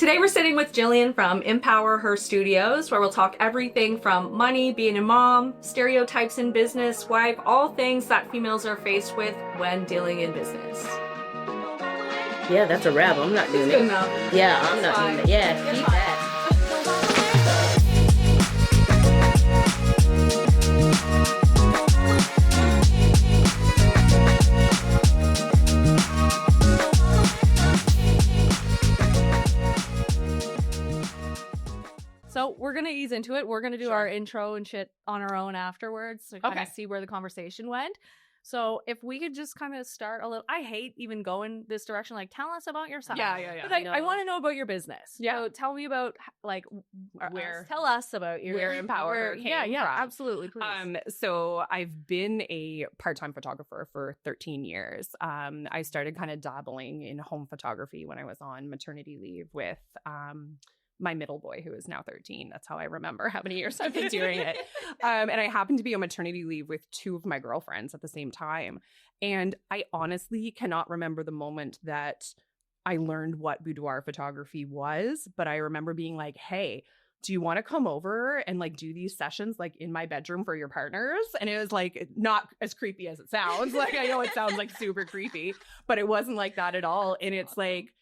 Today we're sitting with Gillian from Empower Her Studios, where we'll talk everything from money, being a mom, stereotypes in business, wife, all things that females are faced with when dealing in business. Yeah, that's a wrap. I'm not doing it. Good enough. Yeah, I'm not doing it. Yeah, keep that. So we're going to ease into it. We're going to do our intro and shit on our own afterwards to kind of see where the conversation went. So if we could just kind of start a little, I hate even going this direction. Like, tell us about yourself. Yeah. But I want to know about your business. Yeah. So tell me about tell us about your where Empower came Yeah, from. absolutely. Please. So I've been a part-time photographer for 13 years. I started kind of dabbling in home photography when I was on maternity leave with my middle boy, who is now 13. That's how I remember how many years I've been doing it. And I happened to be on maternity leave with two of my girlfriends at the same time. And I honestly cannot remember the moment that I learned what boudoir photography was, but I remember being like, hey, do you want to come over and like do these sessions like in my bedroom for your partners? And it was like not as creepy as it sounds. Like, I know it sounds like super creepy, but it wasn't like that at all. And it's like,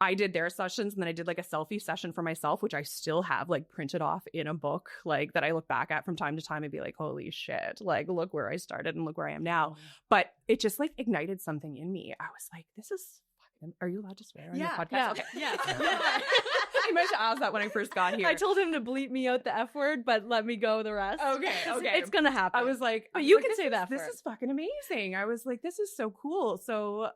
I did their sessions and then I did like a selfie session for myself, which I still have like printed off in a book, like that I look back at from time to time and be like, holy shit, like look where I started and look where I am now. But it just like ignited something in me. I was like, this is fucking, are you allowed to swear on your podcast? Yeah. Okay. Yeah. I meant to ask that when I first got here. I told him to bleep me out the F word, but let me go the rest. Okay. It's going to happen. I was like, but you can say that This word. is fucking amazing. I was like, this is so cool. So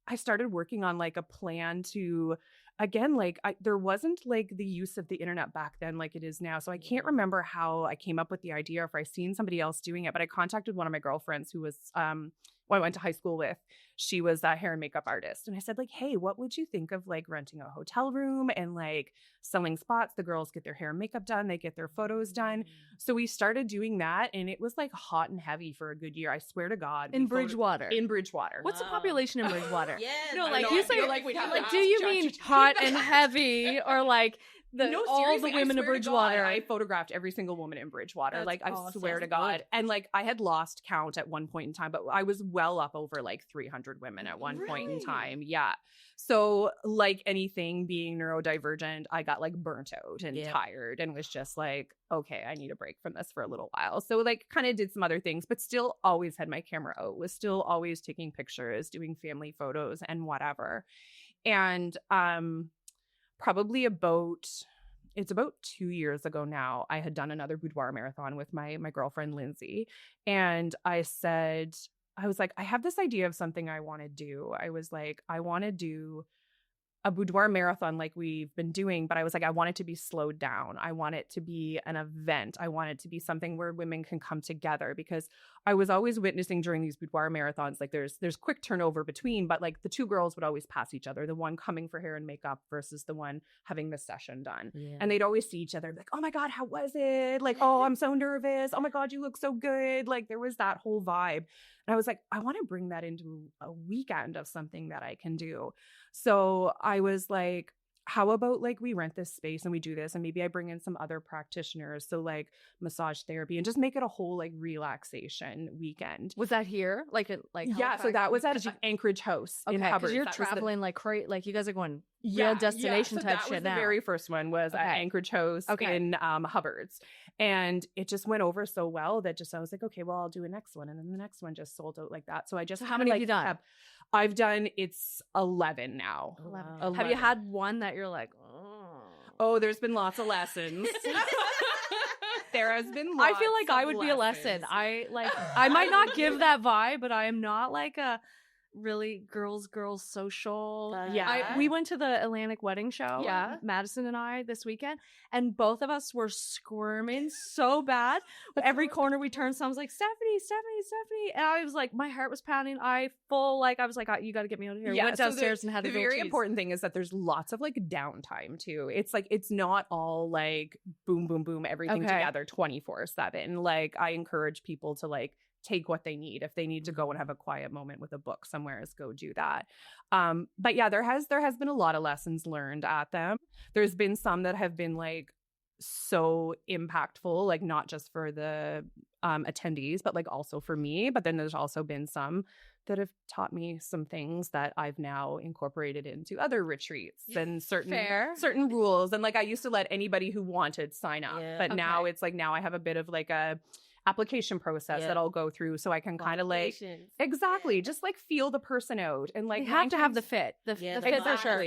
I started working on like a plan to, again, like there wasn't like the use of the internet back then like it is now. So I can't remember how I came up with the idea or if I seen somebody else doing it, but I contacted one of my girlfriends who was, who I went to high school with. She was a hair and makeup artist. And I said like, hey, what would you think of like renting a hotel room and like selling spots? The girls get their hair and makeup done. They get their photos done. So we started doing that. And it was like hot and heavy for a good year. I swear to God. In Bridgewater. In Bridgewater. What's the population in Bridgewater? Yeah. No, I like know, you I say, feel like we'd have to do you ask mean Judge. hot and heavy or like all seriously, the women I of swear to God, Bridgewater? I photographed every single woman in Bridgewater. That's like, I awesome. swear to God. And like, I had lost count at one point in time, but I was well up over like 300 women at one point in time. Yeah. So like anything, being neurodivergent, I got like burnt out and tired and was just like, okay, I need a break from this for a little while. So like kind of did some other things, but still always had my camera out, was still always taking pictures, doing family photos and whatever. And probably it's about 2 years ago now, I had done another boudoir marathon with my girlfriend, Lindsay. And I was like, I have this idea of something I want to do. I was like, I want to do a boudoir marathon like we've been doing, but I was like, I want it to be slowed down. I want it to be an event. I want it to be something where women can come together, because I was always witnessing during these boudoir marathons, like there's quick turnover between, but like the two girls would always pass each other, the one coming for hair and makeup versus the one having the session done. Yeah. And they'd always see each other like, oh my God, how was it? Like, oh, I'm so nervous. Oh my God, you look so good. Like there was that whole vibe. And I was like, I want to bring that into a weekend of something that I can do. So I was like, how about like we rent this space and we do this, and maybe I bring in some other practitioners, so like massage therapy, and just make it a whole like relaxation weekend. Was that here? Like Yeah, so that was at Anchorage House in Hubbard. Because you're That was traveling like crazy, like you guys are going real destination so type that shit was now. The very first one was at Anchorage House in Hubbard's, and it just went over so well that I was like, okay, well I'll do a next one, and then the next one just sold out like that. So I just how many have you done? I've done, it's 11 now. 11. Have you had one that you're like, oh, there's been lots of lessons. There has been lots I feel like I would be a lesson. I might not give that vibe, but I am not like a really girls social. We went to the Atlantic wedding show, Madison and I, this weekend, and both of us were squirming so bad. But every corner we turned, someone's like, Stephanie, and I was like, my heart was pounding. I was like, you got to get me out of here. Went downstairs and had a the very important thing is that there's lots of like downtime too. It's like, it's not all like boom everything together 24/7. Like I encourage people to like take what they need. If they need to go and have a quiet moment with a book somewhere, is go do that. But yeah, there has been a lot of lessons learned at them. There's been some that have been like so impactful, like not just for the attendees, but like also for me. But then there's also been some that have taught me some things that I've now incorporated into other retreats and certain rules. And like I used to let anybody who wanted sign up, but now it's like now I have a bit of like a application process that I'll go through so I can kind of like just like feel the person out and like you have to have the fit the fit for sure.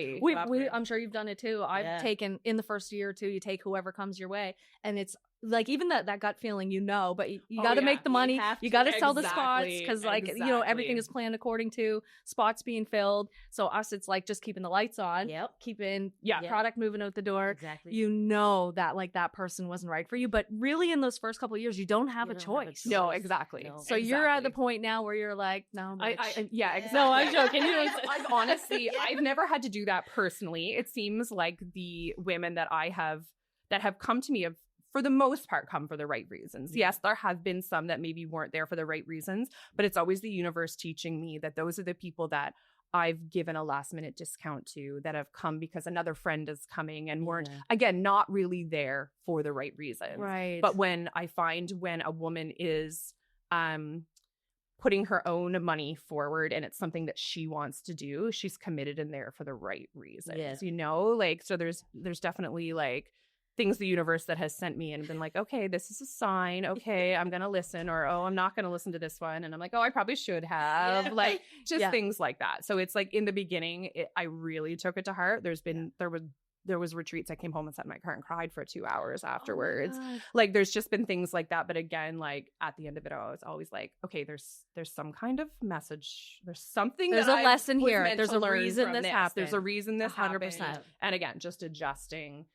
I'm sure you've done it too. I've taken in the first year or two, you take whoever comes your way, and it's like even that gut feeling, but you got to make the money, you got to sell the spots because like everything is planned according to spots being filled. So us, it's like just keeping the lights on, keeping product moving out the door. That like that person wasn't right for you, but really in those first couple of years you don't have a choice. No, exactly. No. So you're at the point now where you're like, no, exactly. No, I'm joking. Like honestly, I've never had to do that personally. It seems like the women that have come to me have, for the most part, come for the right reasons. Yes, there have been some that maybe weren't there for the right reasons, but it's always the universe teaching me that those are the people that I've given a last minute discount to, that have come because another friend is coming and weren't, again, not really there for the right reasons. Right. But when a woman is putting her own money forward and it's something that she wants to do, she's committed in there for the right reasons, like, so there's definitely like things the universe that has sent me and been like, okay, this is a sign. Okay, I'm going to listen, or, oh, I'm not going to listen to this one. And I'm like, oh, I probably should have like just things like that. So it's like in the beginning, I really took it to heart. There was retreats I came home and sat in my car and cried for 2 hours afterwards. Like there's just been things like that. But again, like at the end of it, I was always like, okay, there's some kind of message. There's something. There's a lesson here. There's a reason this happened. There's a reason this 100%. happened. And again, just adjusting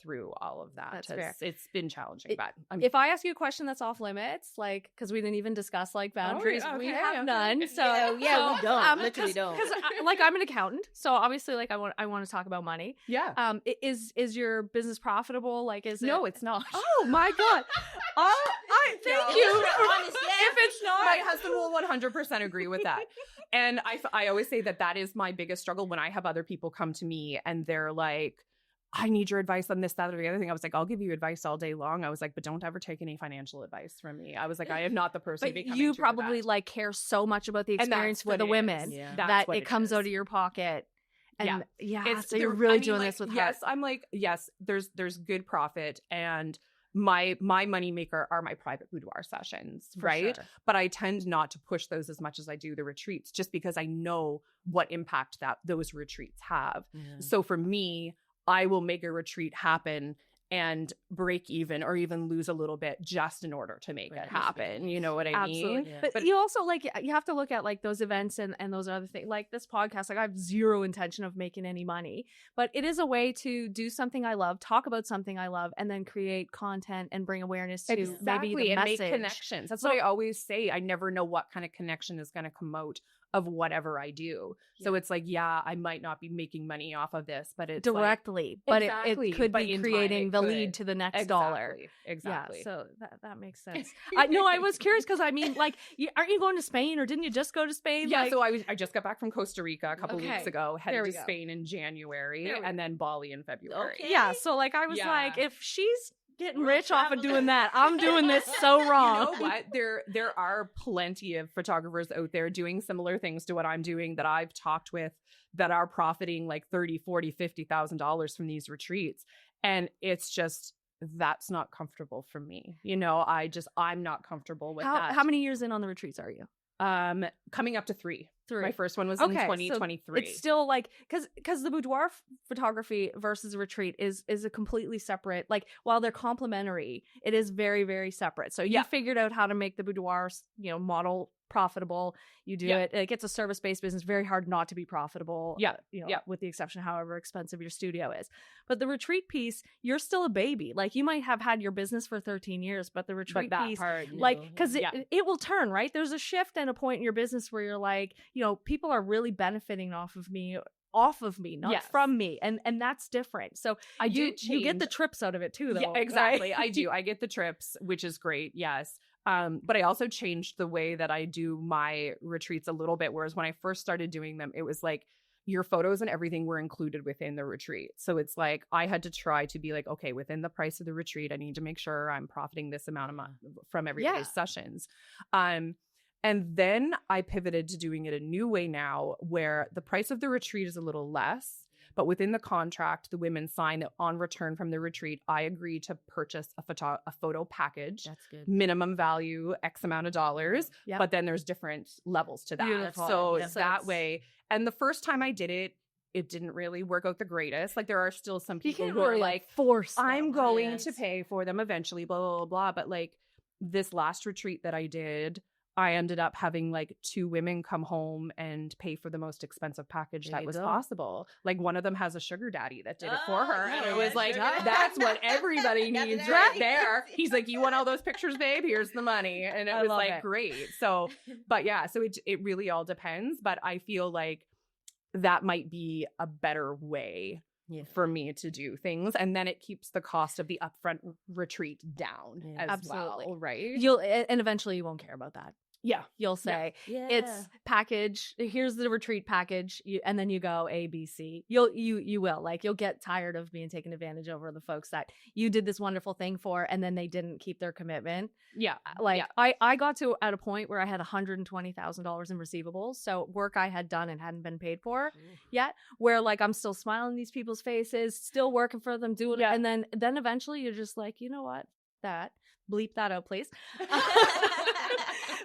through all of that. That's fair. It's been challenging, but if I ask you a question that's off limits, like, because we didn't even discuss like boundaries, we have none. So we don't. Literally don't. Because like I'm an accountant, so obviously like I want to talk about money. Yeah. Is your business profitable? Like, is it? No, it's not. Oh my god. Thank you. If it's not, my husband will 100% agree with that. And I always say that is my biggest struggle when I have other people come to me and they're like, I need your advice on this, that, or the other thing. I was like, I'll give you advice all day long. I was like, but don't ever take any financial advice from me. I was like, I am not the person to be coming you to probably like care so much about the experience for the women that it comes out of your pocket. And so you're really doing this with heart. Yes, I'm like, yes, there's good profit, and my money maker are my private boudoir sessions, right? Sure. But I tend not to push those as much as I do the retreats, just because I know what impact that those retreats have. So for me, I will make a retreat happen and break even or even lose a little bit just in order to make it happen. You know what I mean? Yeah. But you also like, you have to look at like those events and those other things, like this podcast. Like I have zero intention of making any money, but it is a way to do something I love, talk about something I love, and then create content and bring awareness to maybe the message. Make connections. That's what I always say. I never know what kind of connection is going to come out of whatever I do. So it's like, I might not be making money off of this, but it's directly, like, but it could be creating the lead to the next dollar. Exactly. Yeah, so that makes sense. I was curious because I mean, like, aren't you going to Spain, or didn't you just go to Spain? Yeah, so I just got back from Costa Rica a couple weeks ago, headed to Spain in January, and then Bali in February. Okay. Yeah, so like I was like, if she's getting rich off of doing that, I'm doing this so wrong. You know what? There are plenty of photographers out there doing similar things to what I'm doing that I've talked with that are profiting like $30,000, $40,000, $50,000 from these retreats. And it's just, that's not comfortable for me. You know, I'm not comfortable with that. How many years in on the retreats are you? Coming up to 3. My first one was in 2023. So it's still like, because the boudoir photography versus a retreat is a completely separate, like, while they're complementary, it is very, very separate. So you figured out how to make the boudoir, model profitable. You do it. Like, it's a service-based business. Very hard not to be profitable. With the exception of however expensive your studio is. But the retreat piece, you're still a baby. Like, you might have had your business for 13 years, but the retreat piece, because it will turn, right? There's a shift and a point in your business where you're like, people are really benefiting off of me, not from me, and that's different. So you get the trips out of it too, though. Yeah, exactly. I do. I get the trips, which is great. Yes. But I also changed the way that I do my retreats a little bit. Whereas when I first started doing them, it was like your photos and everything were included within the retreat. So it's like I had to try to be like, okay, within the price of the retreat, I need to make sure I'm profiting this amount of money from everybody's sessions. And then I pivoted to doing it a new way now, where the price of the retreat is a little less. But within the contract, the women sign that on return from the retreat, I agree to purchase a photo package. That's good. Minimum value, X amount of dollars. Yep. But then there's different levels to that. Beautiful. So Yes. that way. And the first time I did it, it didn't really work out the greatest. Like there are still some people who are like, force I'm going to pay for them eventually, blah, blah, blah, blah. But like this last retreat that I did, I ended up having like 2 women come home and pay for the most expensive package that was possible. Like one of them has a sugar daddy that did it for her. And it was like, that's what everybody needs right there. He's like, you want all those pictures, babe? Here's the money. And it was like, great. So, but yeah, so it really all depends. But I feel like that might be a better way for me to do things, and then it keeps the cost of the upfront retreat down as well, right? And eventually you won't care about that. Yeah. You'll say, it's package, here's the retreat package, and then you go A, B, C. You will. Like, you'll get tired of being taken advantage over the folks that you did this wonderful thing for, and then they didn't keep their commitment. Yeah. Like, I got to at a point where I had $120,000 in receivables, so work I had done and hadn't been paid for yet, where, like, I'm still smiling in these people's faces, still working for them, doing it, and then eventually you're just like, you know what? Bleep that out, please.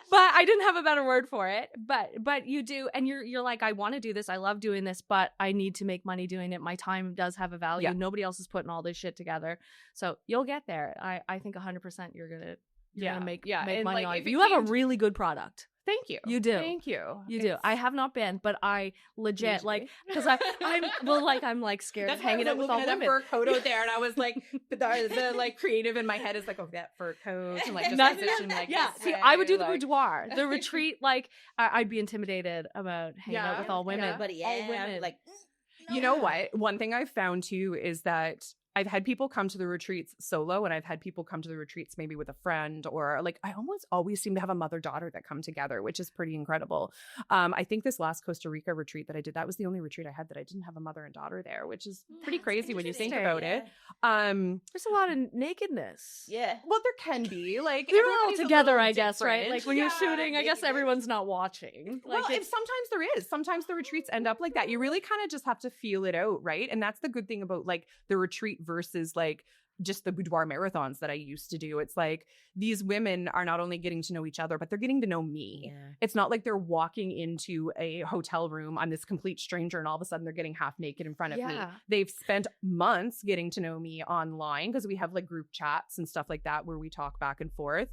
But I didn't have a better word for it. But you do, and you're like, I want to do this. I love doing this, but I need to make money doing it. My time does have a value. Nobody else is putting all this shit together. So you'll get there. I think 100% you're gonna make money on it. You have a really good product. Thank you. You do. Thank you. You do. I have not been, but I legit because I'm like scared of hanging out with all women. Fur coat out there, and I was like, the like creative in my head is like, oh, that fur coat, and like just position like See, I would do the boudoir, the retreat. Like I'd be intimidated about hanging out with all women. All women. Like, you know what? One thing I've found too is that I've had people come to the retreats solo, and I've had people come to the retreats maybe with a friend, or like I almost always seem to have a mother-daughter that come together, which is pretty incredible. I think this last Costa Rica retreat that I did, that was the only retreat I had that I didn't have a mother and daughter there, which is pretty crazy when you think about it. There's a lot of nakedness. Yeah. Well, there can be. Like they're all together, I guess, right? Like when you're shooting, I guess everyone's not watching. Like, well, sometimes there is. Sometimes the retreats end up like that. You really kind of just have to feel it out, right? And that's the good thing about like the retreat versus like just the boudoir marathons that I used to do. It's like these women are not only getting to know each other, but they're getting to know me. Yeah. It's not like they're walking into a hotel room. I'm this complete stranger, and all of a sudden they're getting half naked in front of me. They've spent months getting to know me online because we have like group chats and stuff like that where we talk back and forth.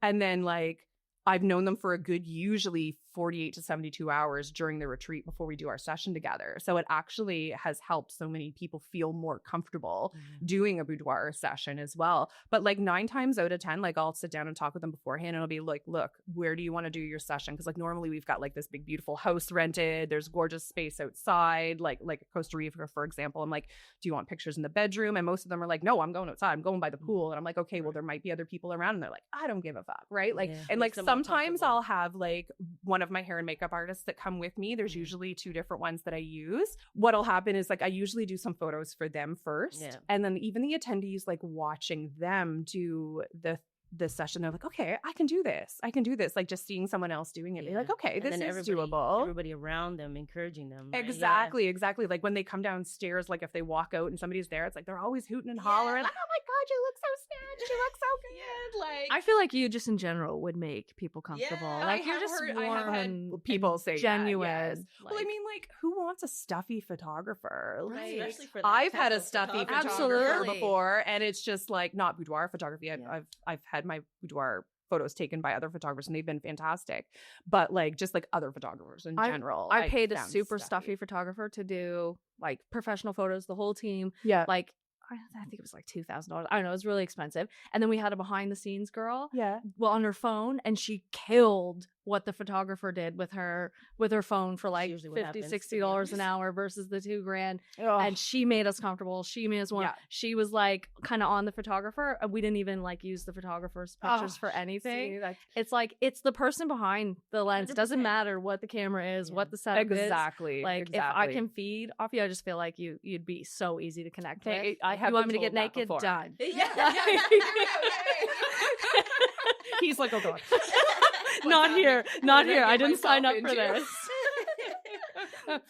And then like I've known them for a good, usually 48 to 72 hours during the retreat before we do our session together. So it actually has helped so many people feel more comfortable doing a boudoir session as well. But like 9 times out of 10, like I'll sit down and talk with them beforehand, and it'll be like, look, where do you want to do your session? Because like normally we've got like this big, beautiful house rented. There's gorgeous space outside, like Costa Rica, for example. I'm like, do you want pictures in the bedroom? And most of them are like, no, I'm going outside. I'm going by the pool. And I'm like, okay, well, there might be other people around. And they're like, I don't give a fuck, right? Like, and like sometimes I'll have like one of my hair and makeup artists that come with me. There's usually 2 different ones that I use. What'll happen is like I usually do some photos for them first. Yeah. And then even the attendees, like watching them do the session, they're like, okay, I can do this. Like just seeing someone else doing it. They're like, okay, this is doable. Everybody around them encouraging them. Right? Exactly. Like when they come downstairs, like if they walk out and somebody's there, it's like they're always hooting and hollering. Like, oh my God, you look so snatched. You look so good. Like I feel like you just in general would make people comfortable. Like you're just warm and people say genuine. That, yes. Well, I mean, like who wants a stuffy photographer? Right. Especially for I've had a stuffy photographer before, and it's just like not boudoir photography. I've had my boudoir photos taken by other photographers, and they've been fantastic, but like just like other photographers in general, I paid a super stuffy photographer to do like professional photos, the whole team. Like I think it was like $2,000. I don't know, it was really expensive. And then we had a behind the scenes girl on her phone, and she killed what the photographer did with her phone for like $50-$60 an hour versus the $2,000. And she made us comfortable. She made us want. She was like kind of on the photographer. We didn't even like use the photographer's pictures for anything. It's like it's the person behind the lens. 100%. Doesn't matter what the camera is, what the setup is. Exactly. Like if I can feed off you, I just feel like you'd be so easy to connect with. I have. You want me to get naked? Before. Done. Yeah. He's like, oh god. Not here. I didn't sign up for this.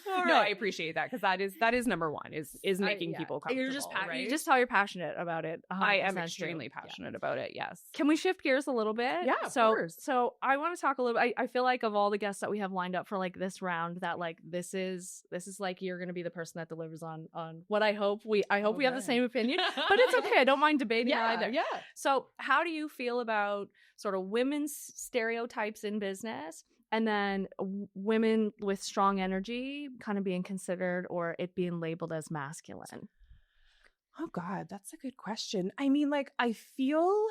No, I appreciate that because that is number one is making people comfortable. You're just right? You just tell you're passionate about it. I am extremely passionate about it. Yes. Can we shift gears a little bit? Yeah. Of course. So I want to talk a little bit. I feel like of all the guests that we have lined up for like this round, that like this is like you're gonna be the person that delivers on what I hope we have the same opinion, but it's okay. I don't mind debating either. Yeah. So how do you feel about sort of women's stereotypes in business? And then women with strong energy kind of being considered or it being labeled as masculine. Oh God, that's a good question. I mean, like, I feel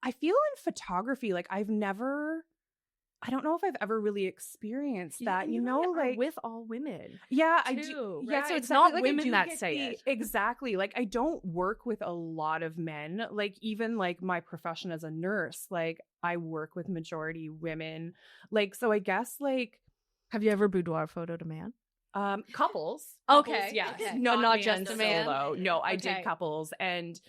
in photography, like I don't know if I've ever really experienced that, you know, like with all women. Yeah, too, I do. Right? Yeah, so it's not women that say it. Exactly. Like I don't work with a lot of men. Like even like my profession as a nurse, like I work with majority women. Like so I guess like have you ever boudoir photoed a man? Couples. Okay. Yes. Okay. Not just a man. Solo. No, I did couples and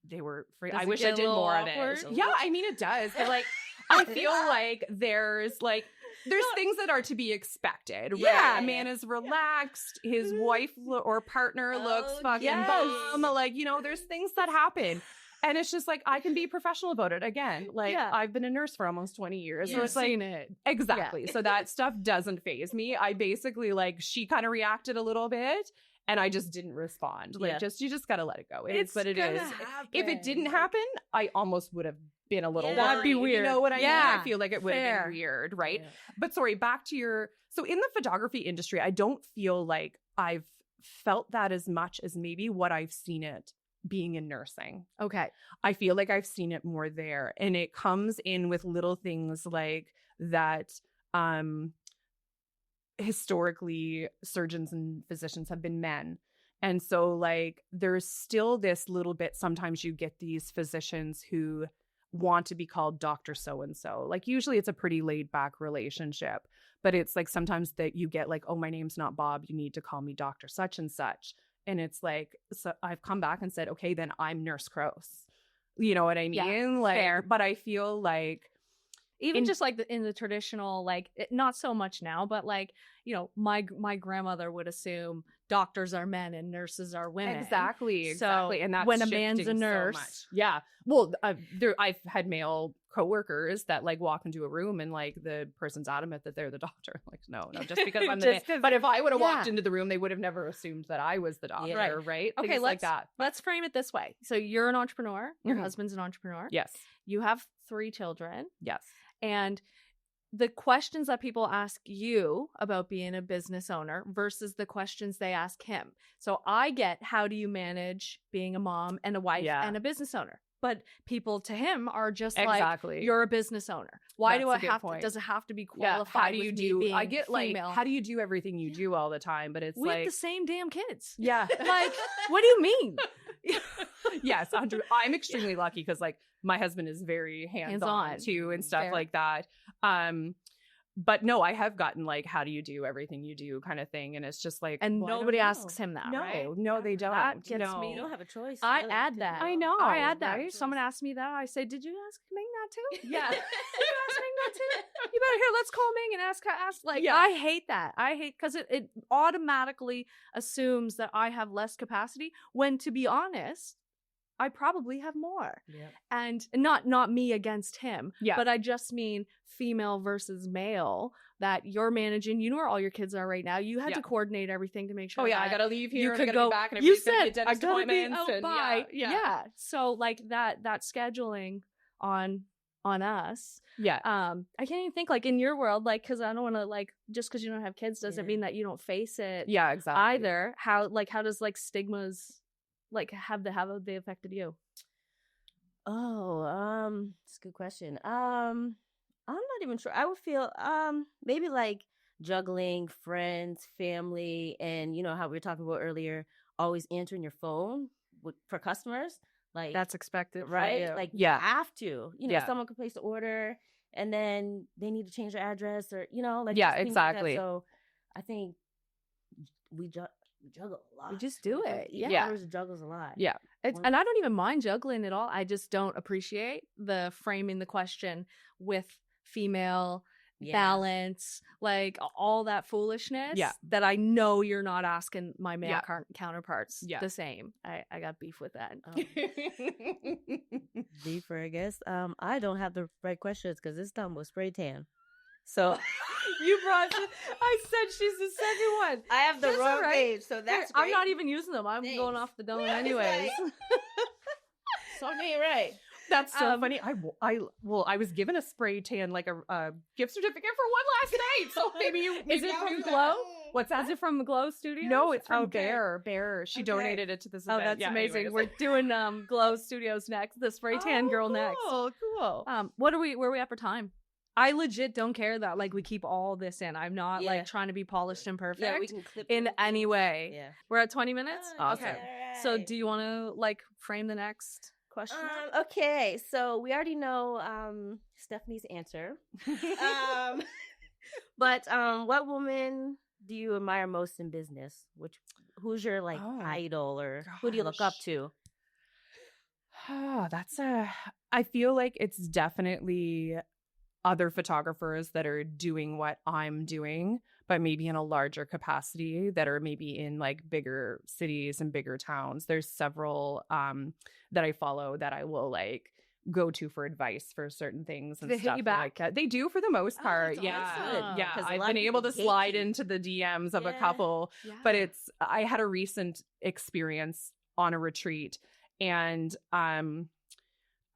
they were free. I wish I did more of it. Yeah, I mean it does. But like I feel like there's things that are to be expected. Yeah. Right? A man is relaxed. His wife or partner looks fucking bum. Like, you know, there's things that happen. And it's just like, I can be professional about it. Again, like I've been a nurse for almost 20 years. So it's like, exactly. So that stuff doesn't faze me. I basically she kind of reacted a little bit. And I just didn't respond. Like, you just gotta let it go. It is what it is. If it didn't happen, I almost would have been a little. That'd be weird. You know what I mean? I feel like it would have been weird, right? Yeah. But sorry, back to so in the photography industry, I don't feel like I've felt that as much as maybe what I've seen it being in nursing. Okay. I feel like I've seen it more there, and it comes in with little things like that. Historically, surgeons and physicians have been men. And so like there's still this little bit, sometimes you get these physicians who want to be called Dr. So-and-so. Like usually it's a pretty laid back relationship, but it's like sometimes that you get like, oh, my name's not Bob. You need to call me Dr. Such and such. And it's like, so I've come back and said, okay, then I'm Nurse Crouse. You know what I mean? Yeah, like, fair. But I feel like even just like in the traditional, like not so much now, but like, you know, my grandmother would assume doctors are men and nurses are women. Exactly. So and that's when a man's a nurse, so well, I've had male coworkers that like walk into a room and like the person's adamant that they're the doctor. Like, no, just because I'm the man. But if I would have walked into the room, they would have never assumed that I was the doctor, right? Okay, let's frame it this way. So you're an entrepreneur. Your husband's an entrepreneur. Yes. You have 3 children. Yes. And the questions that people ask you about being a business owner versus the questions they ask him. So I get, how do you manage being a mom and a wife and a business owner? But people to him are just like, you're a business owner. Why do I have to, does it have to be qualified? How do you do, I get female? Like, how do you do everything you do all the time? But it's we have the same damn kids. Yeah. Like, what do you mean? Yes, I'm extremely lucky because like my husband is very hands-on too and stuff like that. But no, I have gotten like, how do you do everything you do kind of thing. And it's just like, and nobody asks him that, no, right? No, they don't. That gets me. You don't have a choice. I add that. I know. I add that. Right? Someone asked me that. I say, did you ask Ming that too? Yeah. Did you ask Ming that too? You better here, let's call Ming and ask like, I hate that. I hate, because it automatically assumes that I have less capacity when, to be honest, I probably have more. Yeah. And not me against him, but I just mean female versus male, that you're managing. You know where all your kids are right now. You had to coordinate everything to make sure. Oh yeah, I gotta leave here. You could go back. And you said I gotta be out by. Yeah. So like that scheduling on us. Yeah. I can't even think like in your world, like, because I don't want to like, just because you don't have kids doesn't mean that you don't face it. Yeah, exactly. Either. How does like stigmas like how have they affected you? Oh, it's a good question. I'm not even sure. I would feel maybe like juggling friends, family, and you know how we were talking about earlier, always answering your phone for customers. Like That's expected, right? Like you have to. You know, someone could place an order and then they need to change their address or like exactly. Like that. So I think we juggle a lot. We just do it. Ours juggles a lot. Yeah. And I don't even mind juggling at all. I just don't appreciate the framing the question with female balance, like all that foolishness that I know you're not asking my male counterparts the same. I got beef with that. Beef, I guess. I don't have the right questions because it's done with spray tan. So you brought I said she's the second one. I have the wrong page, so that's great. I'm not even using them. I'm going off the dome anyways. So right. That's so funny. I was given a spray tan, like a gift certificate for one last night. So maybe you is it from Glow? What's that? Is it from Glow Studios? No, it's from Bear. She donated it to this event. Oh, that's amazing. Anyways. We're doing Glow Studios next. The spray tan girl next. Cool. Where are we at for time? I legit don't care that like we keep all this in. I'm not like trying to be polished and perfect we can clip in any way. Yeah. We're at 20 minutes? Awesome. Okay. Right. So do you want to like frame the next question? Okay. So we already know Stephanie's answer. But what woman do you admire most in business? Who's your like idol or who do you look up to? I feel like it's definitely other photographers that are doing what I'm doing, but maybe in a larger capacity that are maybe in like bigger cities and bigger towns. There's several that I follow that I will like go to for advice for certain things and they stuff hit you back? like they do for the most part. Awesome. Yeah. I've been able to slide into the DMs of a couple, but I had a recent experience on a retreat and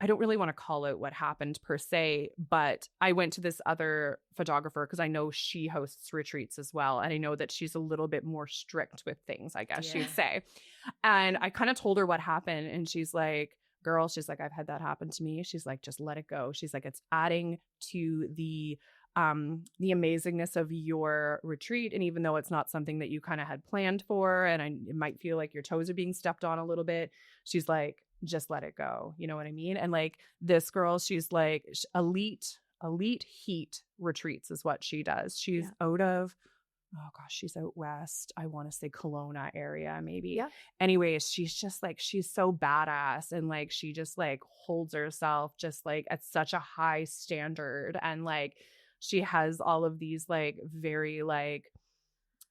I don't really want to call out what happened per se, but I went to this other photographer because I know she hosts retreats as well. And I know that she's a little bit more strict with things, I guess you'd say. And I kind of told her what happened. And she's like, girl, she's like, I've had that happen to me. She's like, just let it go. She's like, it's adding to the amazingness of your retreat. And even though it's not something that you kind of had planned for, and it might feel like your toes are being stepped on a little bit, she's like, just let it go. You know what I mean? And like this girl, she's like elite heat retreats is what she does. She's out of, she's out west. I want to say Kelowna area, maybe. Yeah. Anyways, she's just like, she's so badass. And like, she just like holds herself just like at such a high standard. And like, she has all of these like very like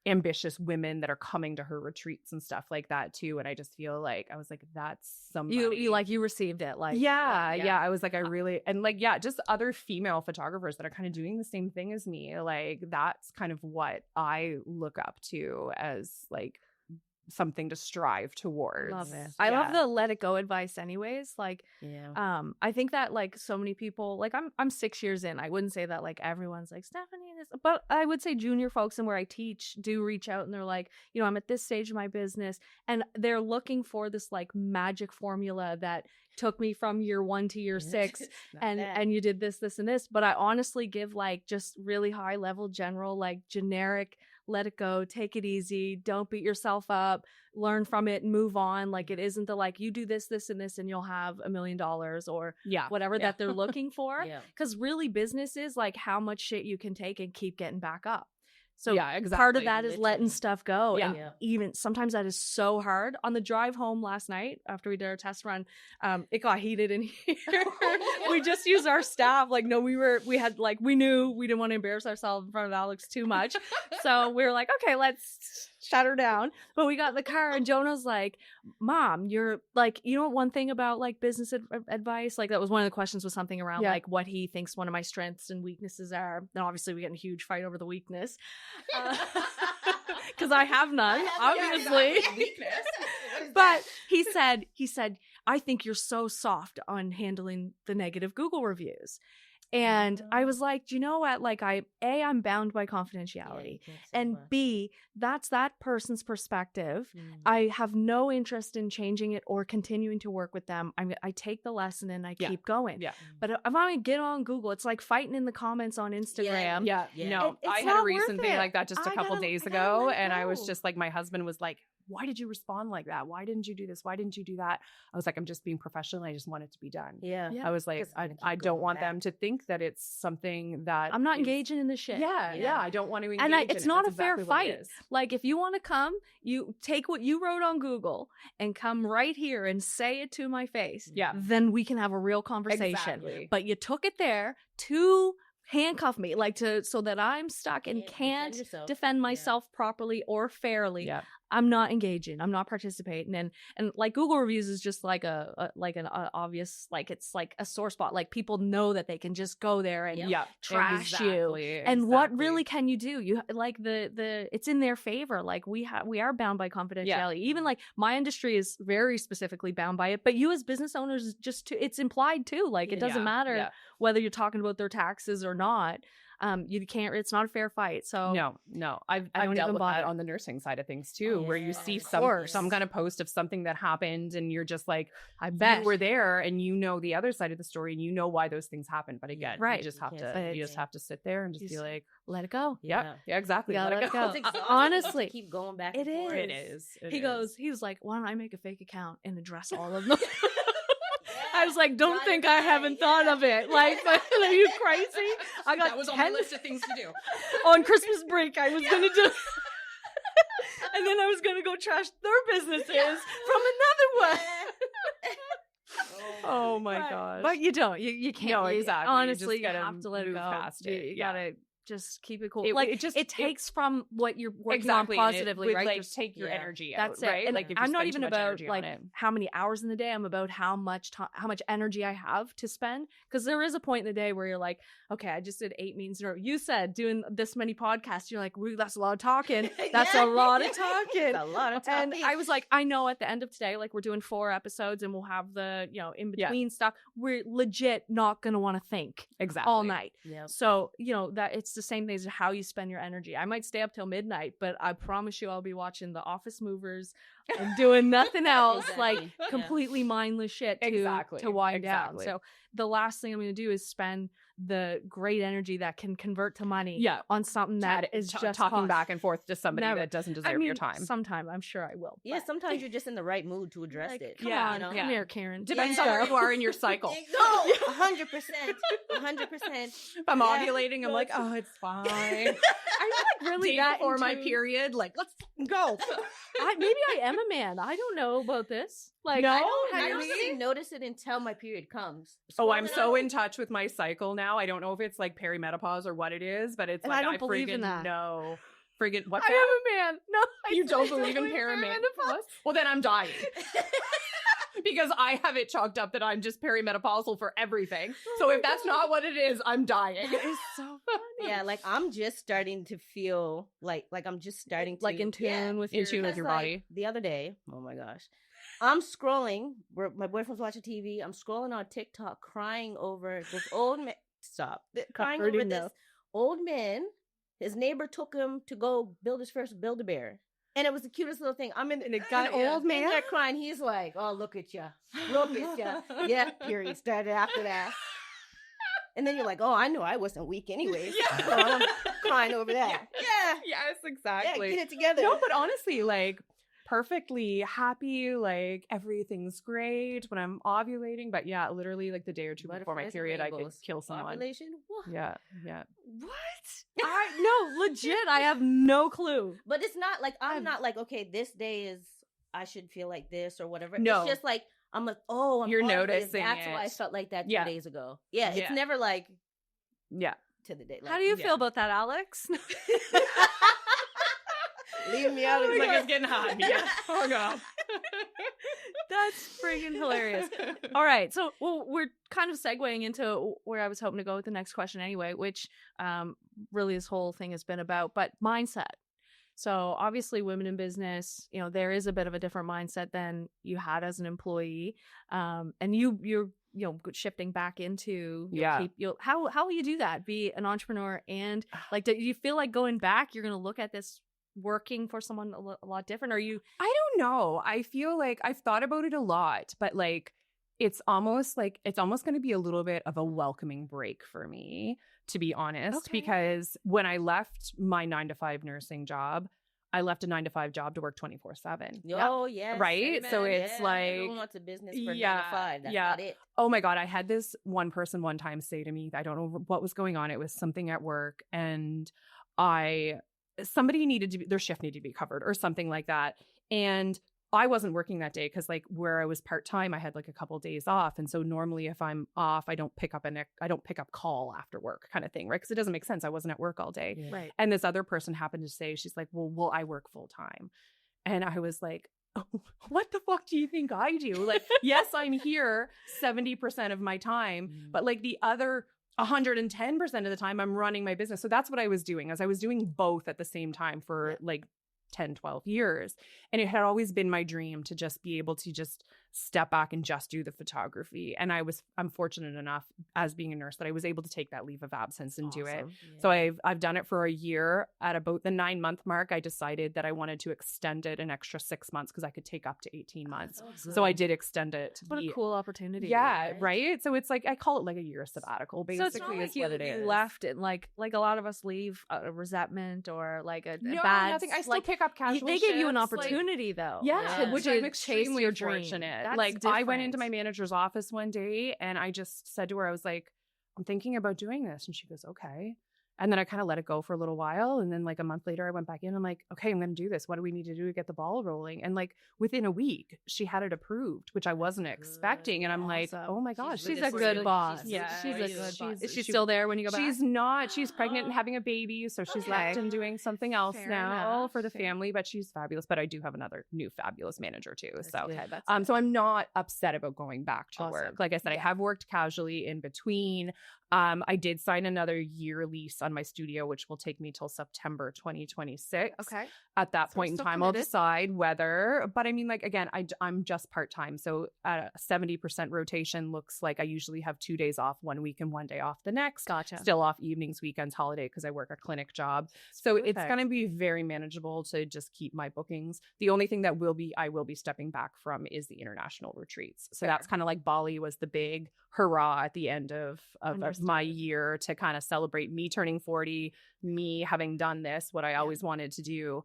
ambitious women that are coming to her retreats and stuff like that too. And I just feel like I was like, that's somebody you received it. Like, I was like, I really, and like, just other female photographers that are kind of doing the same thing as me. Like, that's kind of what I look up to as like something to strive towards. Love it. I love the let it go advice anyways. Like, I think that like so many people, like I'm 6 years in. I wouldn't say that like everyone's like Stephanie this, but I would say junior folks and where I teach do reach out and they're like, I'm at this stage of my business and they're looking for this like magic formula that took me from year 1 to year 6 and you did this and this. But I honestly give like just really high level general, like generic, let it go, take it easy, don't beat yourself up, learn from it and move on. Like it isn't the like you do this and this and you'll have $1 million or whatever that they're looking for. Because really business is like how much shit you can take and keep getting back up. So part of that is letting stuff go. And even sometimes that is so hard. On the drive home last night after we did our test run, it got heated in here. We just used our staff. Like, no, we knew we didn't want to embarrass ourselves in front of Alex too much. So we were like, okay, let's shut her down. But we got in the car and Jonah's like, Mom, you're like, one thing about like business advice, like that was one of the questions was something around like what he thinks one of my strengths and weaknesses are. And obviously we get in a huge fight over the weakness. Because I have none, obviously. But he said, I think you're so soft on handling the negative Google reviews. And I was like, do you know what? Like I'm bound by confidentiality. And B, that's that person's perspective. I have no interest in changing it or continuing to work with them. I take the lesson and I keep going. Yeah. But if I get on Google, it's like fighting in the comments on Instagram. Yeah. No, I had a recent thing like that just a couple days ago. And I was just like, my husband was like, why did you respond like that? Why didn't you do this? Why didn't you do that? I was like, I'm just being professional. I just want it to be done. Yeah. I was like, I don't want them to think that it's something that I'm not engaging in this shit. Yeah. I don't want to engage and it's not a fair fight. Like if you want to come, you take what you wrote on Google and come right here and say it to my face. Yeah. Then we can have a real conversation. Exactly. But you took it there to handcuff me, like so that I'm stuck and can't defend myself properly or fairly. Yeah. I'm not engaging. I'm not participating. And like Google reviews is just like an obvious, like it's like a sore spot. Like people know that they can just go there and trash you. And what really can you do? You like the it's in their favor. Like we are bound by confidentiality. Yeah. Even like my industry is very specifically bound by it. But you as business owners, it's implied too. Like it doesn't matter whether you're talking about their taxes or not. You can't. It's not a fair fight. So no. I've dealt with that on the nursing side of things too, where you see some kind of post of something that happened, and you're just like, I bet you were there, and you know the other side of the story, and you know why those things happen. But again, you just have to sit there and just be like, let it go. Yeah, exactly. Let it go. Honestly, keep going back. It is. He was like, why don't I make a fake account and address all of them? I was like, don't think I haven't thought of it. Like, are you crazy? That was on my list of things to do. On Christmas break, I was going to do. And then I was going to go trash their businesses from another one. Oh my gosh. But you don't. You can't. No, exactly. Honestly, you have to let it go. Past it. You got to just keep it cool. It takes from what you're working on positively, right? Like, take your energy out, that's it. Right? And like, I'm not even about like how many hours in the day. I'm about how much energy I have to spend. Because there is a point in the day where you're like, okay, I just did 8 meetings in a row. You said doing this many podcasts, you're like, that's a lot of talking. That's a lot of talking. A lot of talking. And I was like, I know at the end of today, like we're doing 4 episodes and we'll have the, in between stuff. We're legit not going to want to think all night. Yep. So, that it's the same thing as how you spend your energy. I might stay up till midnight, but I promise you I'll be watching The Office Movers and doing nothing else, like completely mindless shit to wind down. So the last thing I'm going to do is spend the great energy that can convert to money on something that is just talking back and forth to somebody that doesn't deserve your time. Sometime I'm sure I will. Yeah, sometimes you're just in the right mood to address it. Come on, come here, Karen. Depends on where you are in your cycle. No, 100%. 100%. If I'm ovulating, I'm like, oh, it's fine. Are you like really that before my period? Like, let's go. Maybe I am a man. I don't know about this. Like, I don't really notice it until my period comes. I'm so in touch with my cycle now. I don't know if it's like perimenopause or what it is, but it's like I don't believe in that. No. Friggin' what? I am a man. No, you don't believe in perimenopause? Well, then I'm dying. Because I have it chalked up that I'm just perimenopausal for everything. So if that's not what it is, I'm dying. That is so funny. Yeah, like I'm just starting to feel like I'm just starting to in tune with your body. The other day, oh my gosh, I'm scrolling. My boyfriend's watching TV. I'm scrolling on TikTok, crying over this old man. Crying over this old man. His neighbor took him to go build his first Build-A-Bear. And it was the cutest little thing. And it got an old man there crying. He's like, "Oh, look at you, look at you." Yeah, period. Started after that. And then you're like, "Oh, I knew I wasn't weak anyways." So I'm crying over that. Yeah. Yes, exactly. Yeah, get it together. No, but honestly, like perfectly happy, like everything's great when I'm ovulating. But yeah, literally like the day or two before my period, I could kill someone. Ovulation? What? Yeah. What? No, legit. I have no clue. But it's not like I'm not like, okay, this day is I should feel like this or whatever. No. It's just like I'm you're noticing. That's why I felt like that 2 days ago. Yeah, it's never like to the day. Like, how do you feel about that, Alex? Leave me out. It's getting hot. Yeah. Oh god. That's freaking hilarious. All right, so we're kind of segueing into where I was hoping to go with the next question anyway, which really this whole thing has been about, but mindset. So obviously women in business, there is a bit of a different mindset than you had as an employee. And you're shifting back into how will you do that? Be an entrepreneur and like, do you feel like going back, you're going to look at this working for someone a lot different? Are you? I don't know. I feel like I've thought about it a lot, but like, it's almost going to be a little bit of a welcoming break for me, to be honest, because when I left my 9-to-5 nursing job, I left a 9-to-5 job to work 24/7. Oh, yes. Right? Amen. So it's like... Everyone wants a business for 9-to-5. That's not it. Oh my God. I had this one person one time say to me, I don't know what was going on. It was something at work and their shift needed to be covered or something like that. And I wasn't working that day because like where I was part-time, I had like a couple of days off. And so normally if I'm off, I don't pick up call after work kind of thing, right? Because it doesn't make sense. I wasn't at work all day. Yeah. Right. And this other person happened to say, she's like, well, I work full time. And I was like, oh, what the fuck do you think I do? Like, yes, I'm here 70% of my time, but like the other 110% of the time I'm running my business. So that's what I was doing, as I was doing both at the same time for like 10, 12 years. And it had always been my dream to just be able to just step back and just do the photography. And I'm fortunate enough as being a nurse that I was able to take that leave of absence and do it. Yeah. So I've done it for a year. At about the 9-month mark, I decided that I wanted to extend it an extra 6 months because I could take up to 18 months. So I did extend it. What a cool opportunity. Yeah, right? So it's like, I call it like a year sabbatical, basically. So it's not like what it is. You left it like a lot of us leave a resentment or like a no, bad. Nothing. I still pick up casual They gave you an shifts, opportunity though. Yeah, which I'm extremely your dream. fortunate. That's like different. I went into my manager's office one day and I just said to her, I was like, I'm thinking about doing this. And she goes, okay. And then I kind of let it go for a little while. And then like a month later, I went back in. I'm like, okay, I'm going to do this. What do we need to do to get the ball rolling? And like within a week, she had it approved, which I wasn't expecting. And I'm like, oh my gosh, she's a good boss. Yeah, she's a good boss. Is she still there when you go back? She's not. She's pregnant and having a baby. So she's left and doing something else now for the family, but she's fabulous. But I do have another new fabulous manager too. So I'm not upset about going back to work. Like I said, I have worked casually in between. I did sign another year lease on my studio, which will take me till September 2026. Okay. At that point in time, I'll decide whether, but I mean, like, again, I'm just part-time. So 70% rotation looks like I usually have 2 days off 1 week and 1 day off the next. Gotcha. Still off evenings, weekends, holiday, because I work a clinic job. So it's going to be very manageable to just keep my bookings. The only thing that I will be stepping back from is the international retreats. So that's kind of like Bali was the big hurrah at the end of my year to kind of celebrate me turning 40, me having done this, what I always wanted to do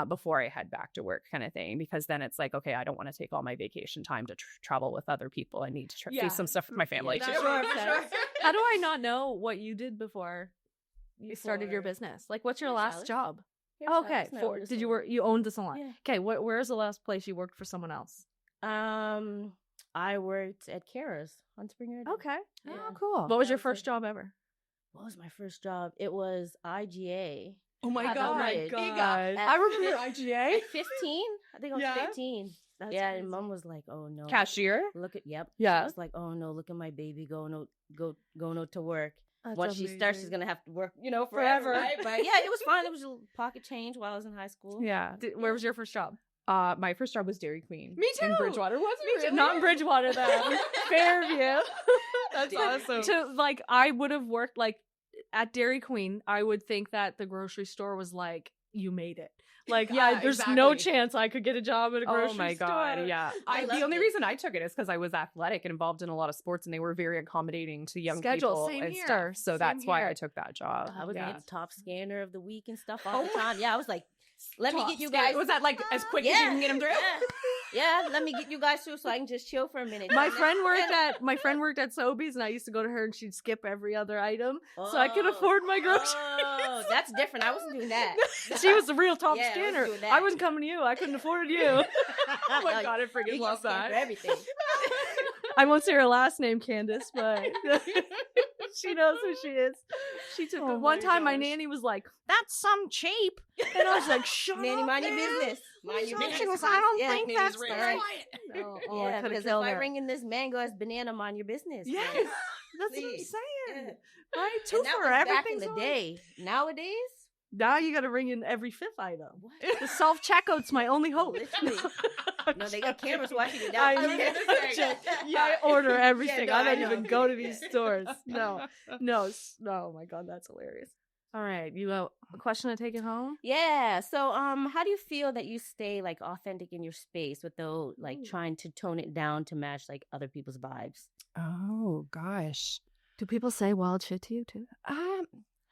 before I head back to work kind of thing. Because then it's like, okay, I don't want to take all my vacation time to travel with other people. I need to do some stuff with my family too. Sure. How do I not know what you did before you started your business? Like, what's your last job? Okay. Did you work? You owned the salon. Yeah. Okay. Where's the last place you worked for someone else? I worked at Kara's on Springer. Okay. Yeah. Oh, cool. What was your first job ever? What was my first job? It was IGA. Oh my God. I remember IGA. At 15? I think I was 15. That's crazy. And Mom was like, "Oh no, cashier." Yeah. She was like, "Oh no, look at my baby going to work." Once she starts, she's gonna have to work, forever. Right? But yeah, it was fun. It was a pocket change while I was in high school. Yeah. Where was your first job? My first job was Dairy Queen. Me too. In Bridgewater. Was it? Really? Not in Bridgewater though. Fairview. That's awesome. So like I would have worked like at Dairy Queen. I would think that the grocery store was like, you made it. Like, there's no chance I could get a job at a grocery store. Oh my God, yeah. The only reason I took it is because I was athletic and involved in a lot of sports, and they were very accommodating to young people and stuff. So that's why I took that job. I was the top scanner of the week and stuff all the time. Yeah, I was like, let me get you guys. Was that like as quick as you can get them through? Yeah, let me get you guys through so I can just chill for a minute. My friend worked at Sobeys, and I used to go to her, and she'd skip every other item so I could afford my groceries. Oh, that's different. I wasn't doing that. She was the real top scanner. I wasn't coming to you. I couldn't afford you. Oh my God, I freaking love that. Everything. I won't say her last name, Candace, but she knows who she is. She took it. One time, my nanny was like, "That's some cheap," and I was like, "Shut nanny, up, mind your business. Mind your business." She was, "I don't think that's right." Yeah, because if I ring in this mango as banana, mind your business. Yes, that's what I'm saying. Right? Two for everything. Back in the day. Nowadays, Now you got to bring in every fifth item. What? The self-checkout's my only hope. Literally. No, they got cameras watching it. I order everything. I don't even go to these stores. No. Oh my God, that's hilarious. All right, you have a question to take it home? Yeah. So, how do you feel that you stay like authentic in your space without like trying to tone it down to match like other people's vibes? Oh gosh. Do people say wild shit to you too?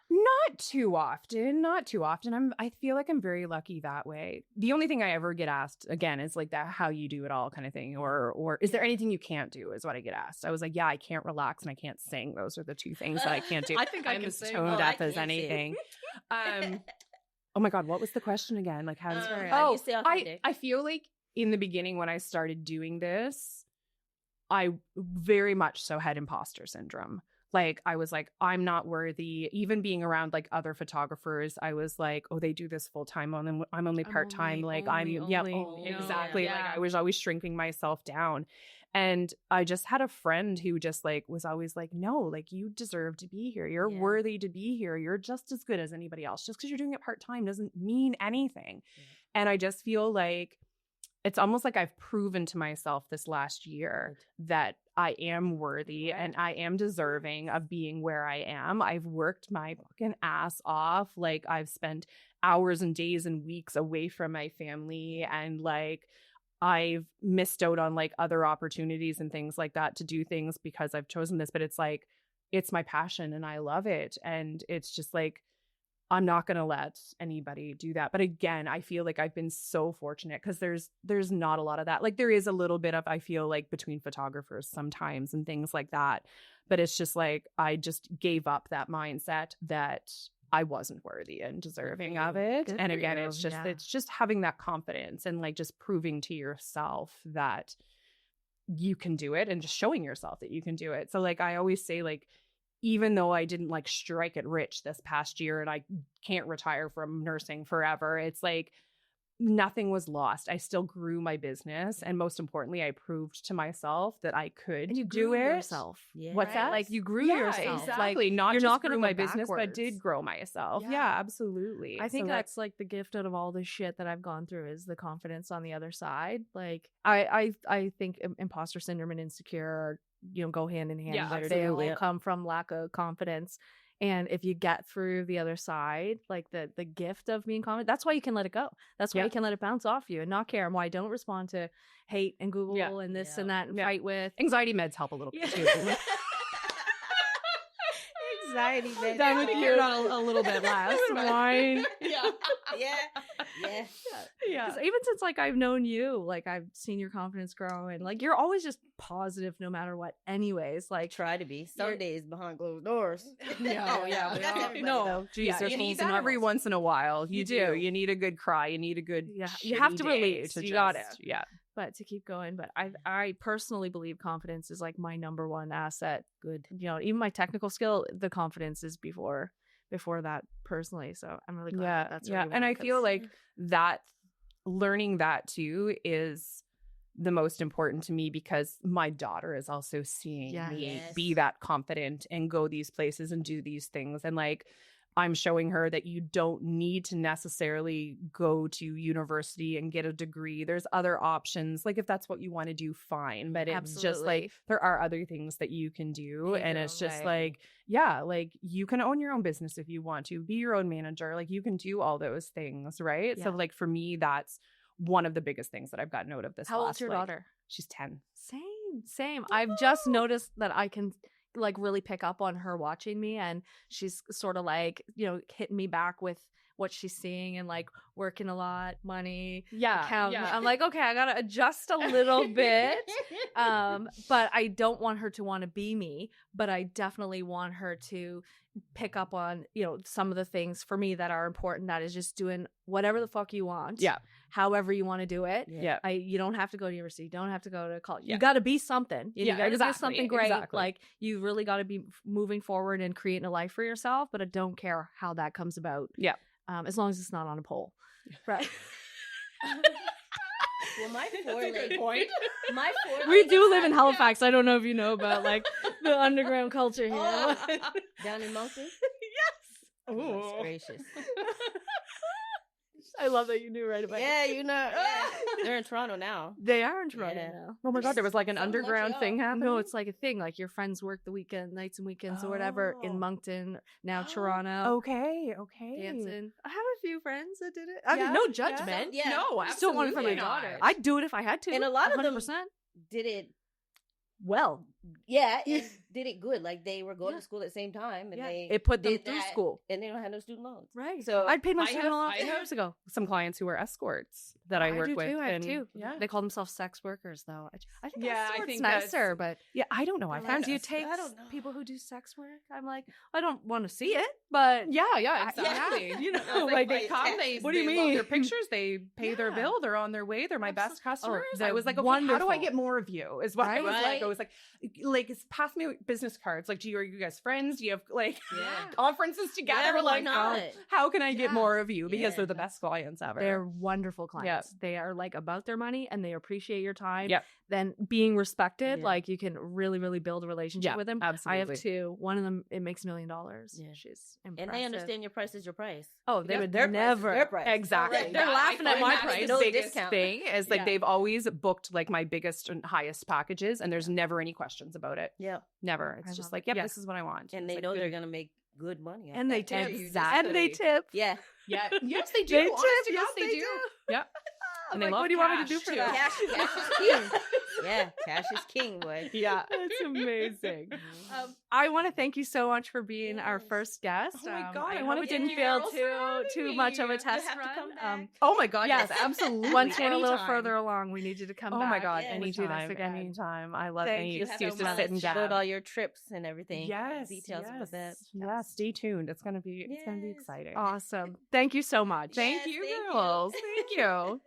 Not too often. I feel like I'm very lucky that way. The only thing I ever get asked again is like that how you do it all kind of thing, or is there anything you can't do is what I get asked. I was like, yeah, I can't relax and I can't sing. Those are the two things that I can't do. I think I'm as tone deaf as anything. Oh my God, what was the question again? Like how does I feel like in the beginning when I started doing this, I very much so had imposter syndrome. Like, I was like, I'm not worthy. Even being around like other photographers, I was like, oh, they do this full time on, I'm only part time. Exactly. Yeah. Like, I was always shrinking myself down. And I just had a friend who just like was always like, no, like you deserve to be here. You're worthy to be here. You're just as good as anybody else. Just because you're doing it part time doesn't mean anything. Yeah. And I just feel like it's almost like I've proven to myself this last year that I am worthy and I am deserving of being where I am. I've worked my fucking ass off. Like I've spent hours and days and weeks away from my family, and like I've missed out on like other opportunities and things like that to do things because I've chosen this. But it's like, it's my passion and I love it. And it's just like, I'm not going to let anybody do that. But again, I feel like I've been so fortunate because there's not a lot of that. Like there is a little bit of, I feel like between photographers sometimes and things like that. But it's just like, I just gave up that mindset that I wasn't worthy and deserving of it. And again, it's just having that confidence and like just proving to yourself that you can do it and just showing yourself that you can do it. So like, I always say like, even though I didn't like strike it rich this past year and I can't retire from nursing forever, it's like nothing was lost. I still grew my business. And most importantly, I proved to myself that I could do it. Yourself. Yeah. What's that? Like you grew yourself. Exactly. Like, not you're just not going to grow go my business, backwards. but did grow myself. Yeah, absolutely. I think that's like the gift out of all the shit that I've gone through is the confidence on the other side. Like I think imposter syndrome and insecure are, go hand in hand. Yeah, like they all come from lack of confidence. And if you get through the other side, like the gift of being confident, that's why you can let it go. That's why you can let it bounce off you and not care. And why I don't respond to hate and Google and this and that and fight with. Anxiety meds help a little bit too. Anxiety meds. Done with you on a little bit last. Wine. Yeah. Even since like I've known you, like I've seen your confidence grow, and like you're always just positive no matter what. Anyways, like try to be. Some days behind closed doors. No, geez, you need that every once in a while. You do. You need a good cry. You need a good. You have to release. You got it. Yeah. But to keep going, but I personally believe confidence is like my number one asset. Good. Even my technical skill, the confidence is before that personally. So I'm really glad that's where you went, and I feel like that learning that too is the most important to me because my daughter is also seeing me be that confident and go these places and do these things. And like, I'm showing her that you don't need to necessarily go to university and get a degree. There's other options. Like if that's what you want to do, fine. But it's just like there are other things that you can do. And it's just like, like you can own your own business if you want to. Be your own manager. Like you can do all those things, right? So like for me, that's one of the biggest things that I've gotten out of this. How old's your daughter? She's 10. Same. I've just noticed that I can like really pick up on her watching me, and she's sort of like hitting me back with what she's seeing and like working a lot, money, accounting. I'm like, okay, I gotta adjust a little bit, but I don't want her to want to be me, but I definitely want her to pick up on some of the things for me that are important. That is just doing whatever the fuck you want, however you want to do it. You don't have to go to university, you don't have to go to college. You got to be something. You got to do something great. Like you really got to be moving forward and creating a life for yourself. But I don't care how that comes about. As long as it's not on a pole, right? Well, my four-leg point. We do live in Halifax. I don't know if you know about like the underground culture here. Down in Moncton? Yes. Oh, gracious. I love that you knew right away. Yeah, you know. Yeah. They're in Toronto now. They are in Toronto now. Oh my God, there was like an underground thing happening. No, it's like a thing. Like your friends work the weekend, nights and weekends or whatever in Moncton, now Toronto. Okay. Dancing. I have a few friends that did it. I mean, no judgment. Yeah. No, I still want it for my daughter. I'd do it if I had to. And a lot of 100%. them did it well. Yeah, and did it good. Like they were going to school at the same time, and it put them through school, and they don't have no student loans. Right. So I'd paid my student loan years ago. Some clients who were escorts that I work with. I do. Yeah. They call themselves sex workers, though. I think I think nicer, but I don't know. I found do you take people who do sex work? I'm like, I don't want to see it, but yeah, exactly. You know, like they come. What do you mean? Love their pictures. They pay their bill. They're on their way. They're my best customers. I was like, okay, how do I get more of you? Is what I was like. I was like, pass me business cards. Like, are you guys friends? Do you have like conferences together? Like, how can I get more of you? Because they're the best clients ever. They're wonderful clients. Yep. They are like about their money and they appreciate your time. Yep. Then being respected, like you can really, really build a relationship with them. Absolutely. I have two. One of them, it makes $1 million. Yeah. She's impressive. And they understand your price is your price. Oh, they would never. Their price. Exactly. Right. They're laughing at my price. The biggest thing is like they've always booked like my biggest and highest packages, and there's never any questions about it. Yeah. Never. It's just like, this is what I want. And they know they're going to make good money. And they tip. Exactly. And they tip. Yeah. Yeah. Yes, they do. They tip. Yes, they do. Yeah. And they love what do you want me to do for that? Cash is king. Yeah, cash is king, boy. Yeah, it's amazing. I want to thank you so much for being our first guest. Oh my God, I hope it didn't feel too much of a test run. Oh my God, yes, absolutely. Once we're a little further along, we need you to come back. Oh my God, anytime. I love any excuse to sit and download all your trips and everything. Yes, details about that. Yeah, stay tuned. It's gonna be exciting. Awesome. Thank you so much. Thank you, girls. Thank you.